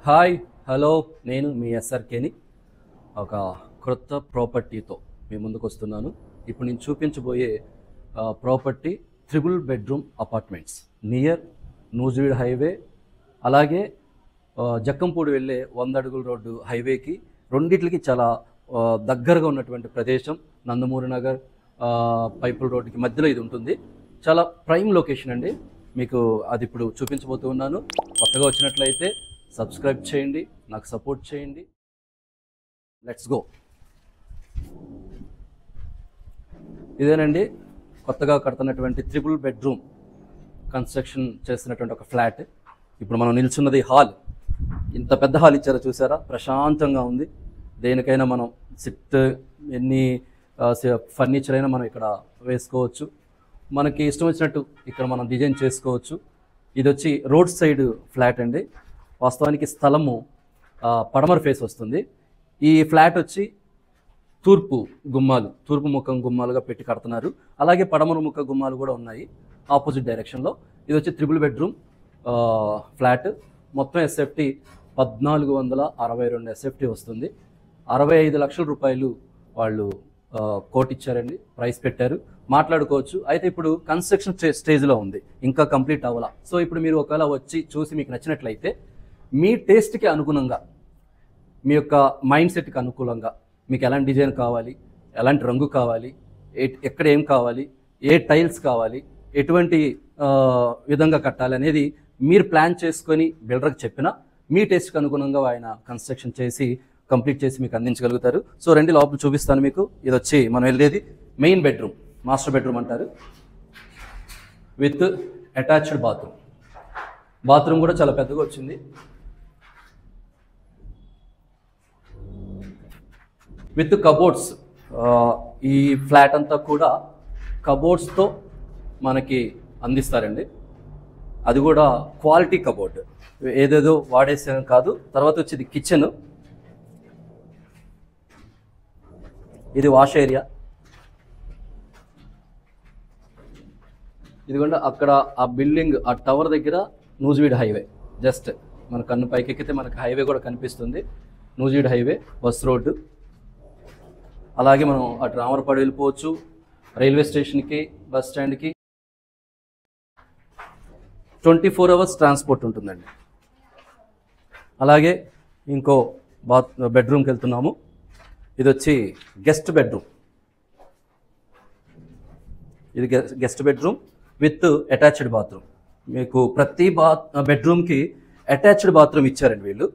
Hi hello నేను మీ ఎస్ఆర్కేని ఒక క్రొత్త ప్రాపర్టీతో మీ ముందుకు వస్తున్నాను. ఇప్పుడు నేను చూపించబోయే property 3 bedroom apartments near Nuzvid highway, అలాగే జక్కంపూడి వెళ్ళే 100 అడుగుల రోడ్డు హైవేకి రెండిట్లకి చాలా దగ్గరగా ఉన్నటువంటి ప్రదేశం. నందమూరి నగర్ పైపుల్ రోడ్డుకి మధ్యలో ఇది ఉంటుంది. చాలా ప్రైమ్ లొకేషన్ అండి. మీకు అది ఇప్పుడు చూపించబోతూ ఉన్నాను. కొత్తగా వచ్చినట్లయితే సబ్స్క్రైబ్ చేయండి, నాకు సపోర్ట్ చేయండి. Let's go. ఇదేనండి కొత్తగా కడుతున్నటువంటి 3 బెడ్రూమ్ కన్స్ట్రక్షన్ చేస్తున్నటువంటి ఒక ఫ్లాట్. ఇప్పుడు మనం నిల్చున్నది హాల్. ఇంత పెద్ద హాల్ ఇచ్చారో చూసారా, ప్రశాంతంగా ఉంది. దేనికైనా మనం సిట్ ఎన్ని ఫర్నిచర్ అయినా మనం ఇక్కడ వేసుకోవచ్చు. మనకి ఇష్టం వచ్చినట్టు ఇక్కడ మనం డిజైన్ చేసుకోవచ్చు. ఇది వచ్చి రోడ్ సైడ్ ఫ్లాట్ అండి. వాస్తవానికి స్థలము పడమర ఫేస్ వస్తుంది. ఈ ఫ్లాట్ వచ్చి తూర్పు ముఖం గుమ్మాలుగా పెట్టి కడుతున్నారు. అలాగే పడమర ముఖ గుమ్మాలు కూడా ఉన్నాయి ఆపోజిట్ డైరెక్షన్లో. ఇది వచ్చి 3 బెడ్రూమ్ ఫ్లాట్. మొత్తం ఎస్ఎఫ్టీ 1462 ఎస్ఎఫ్టీ వస్తుంది. 65 లక్షల రూపాయలు వాళ్ళు కోట్ ఇచ్చారండి, ప్రైస్ పెట్టారు. మాట్లాడుకోవచ్చు. అయితే ఇప్పుడు కన్స్ట్రక్షన్ స్టేజ్లో ఉంది, ఇంకా కంప్లీట్ అవ్వాల. సో ఇప్పుడు మీరు ఒకవేళ వచ్చి చూసి మీకు నచ్చినట్లయితే మీ టేస్ట్కి అనుగుణంగా, మీ యొక్క మైండ్ సెట్కి అనుకూలంగా మీకు ఎలాంటి డిజైన్ కావాలి, ఎలాంటి రంగు కావాలి, ఎక్కడ ఏం కావాలి, ఏ టైల్స్ కావాలి, ఎటువంటి విధంగా కట్టాలి అనేది మీరు ప్లాన్ చేసుకొని బిల్డర్కి చెప్పినా మీ టేస్ట్కి అనుగుణంగా ఆయన కన్స్ట్రక్షన్ చేసి కంప్లీట్ చేసి మీకు అందించగలుగుతారు. సో రండి లోపల చూపిస్తాను మీకు. ఇది వచ్చి మనం వెళ్ళేది మెయిన్ బెడ్రూమ్, మాస్టర్ బెడ్రూమ్ అంటారు, విత్ అటాచ్డ్ బాత్రూమ్. బాత్రూమ్ కూడా చాలా పెద్దగా వచ్చింది. With cupboards. ఈ ఫ్లాట్ అంతా కూడా కబోర్డ్స్తో మనకి అందిస్తారండి. అది కూడా క్వాలిటీ కబోర్డ్, ఏదేదో వాడేసాను కాదు. తర్వాత వచ్చి ఇది కిచెన్, ఇది వాష్ ఏరియా. ఇదిగోండి అక్కడ ఆ బిల్డింగ్, ఆ టవర్ దగ్గర నూజివీడ్ హైవే. జస్ట్ మన కన్ను పైకి ఎక్కితే మనకి హైవే కూడా కనిపిస్తుంది. Nuzvid highway bus road. అలాగే మనం అటు రామరపాడు వెళ్ళిపోవచ్చు, రైల్వే స్టేషన్కి, బస్ స్టాండ్కి. 24 అవర్స్ ట్రాన్స్పోర్ట్ ఉంటుందండి. అలాగే ఇంకో బెడ్రూమ్కి వెళ్తున్నాము. ఇది వచ్చి గెస్ట్ బెడ్రూమ్. ఇది guest bedroom with attached bathroom. మీకు ప్రతి బెడ్రూమ్కి అటాచ్డ్ బాత్రూమ్ ఇచ్చారండి వీళ్ళు.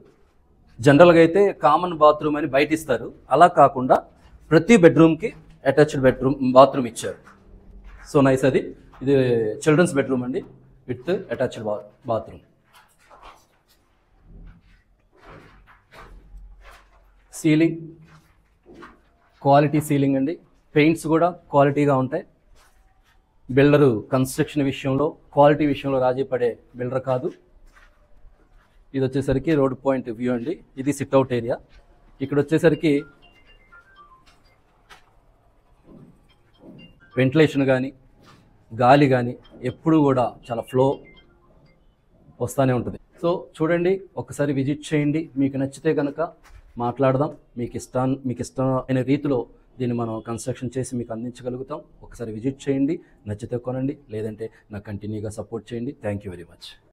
జనరల్గా అయితే కామన్ బాత్రూమ్ అని బయట ఇస్తారు, అలా కాకుండా ప్రతి బెడ్రూమ్కి అటాచ్డ్ బాత్రూమ్ ఇచ్చారు. So nice. అది ఇది చిల్డ్రన్స్ బెడ్రూమ్ అండి with attached bathroom. Ceiling quality ceiling అండి. పెయింట్స్ కూడా క్వాలిటీగా ఉంటాయి. బిల్డరు కన్స్ట్రక్షన్ విషయంలో, క్వాలిటీ విషయంలో రాజీ పడే బిల్డర్ కాదు. ఇది వచ్చేసరికి రోడ్ పాయింట్ వ్యూ అండి. ఇది సిట్అవుట్ ఏరియా. ఇక్కడ వచ్చేసరికి వెంటిలేషన్ కానీ, గాలి కానీ ఎప్పుడు కూడా చాలా ఫ్లో వస్తూనే ఉంటుంది. సో చూడండి, ఒకసారి విజిట్ చేయండి. మీకు నచ్చితే కనుక మాట్లాడదాం. మీకు ఇష్టమైన రీతిలో దీన్ని మనం కన్స్ట్రక్షన్ చేసి మీకు అందించగలుగుతాం. ఒకసారి విజిట్ చేయండి, నచ్చితే కొనండి, లేదంటే నాకు కంటిన్యూగా సపోర్ట్ చేయండి. Thank you very much.